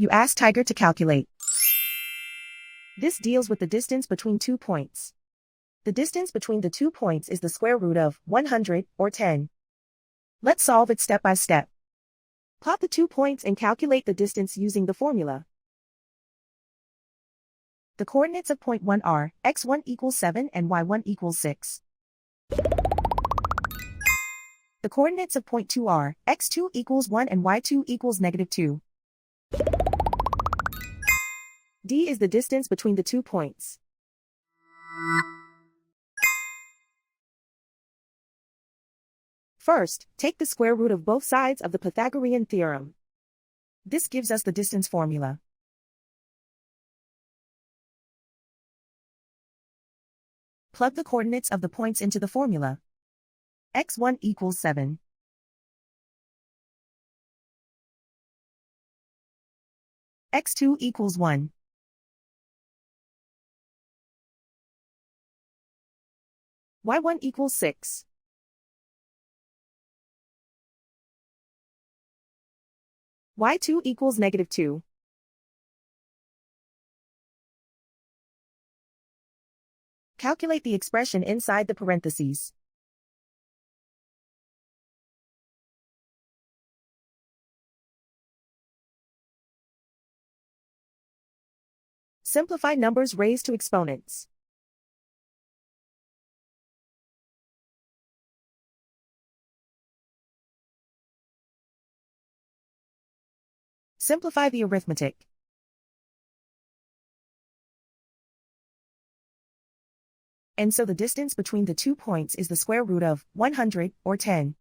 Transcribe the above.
You ask Tiger to calculate. This deals with the distance between 2 points. The distance between the 2 points is the square root of 100, or 10. Let's solve it step by step. Plot the 2 points and calculate the distance using the formula. The coordinates of point 1 are x1 equals 7 and y1 equals 6. The coordinates of point 2 are x2 equals 1 and y2 equals -2. D is the distance between the 2 points. First, take the square root of both sides of the Pythagorean theorem. This gives us the distance formula. Plug the coordinates of the points into the formula. x1 equals 7. x2 equals 1. y1 equals 6. y2 equals -2. Calculate the expression inside the parentheses. Simplify numbers raised to exponents. Simplify the arithmetic. And so the distance between the 2 points is the square root of 100, or 10.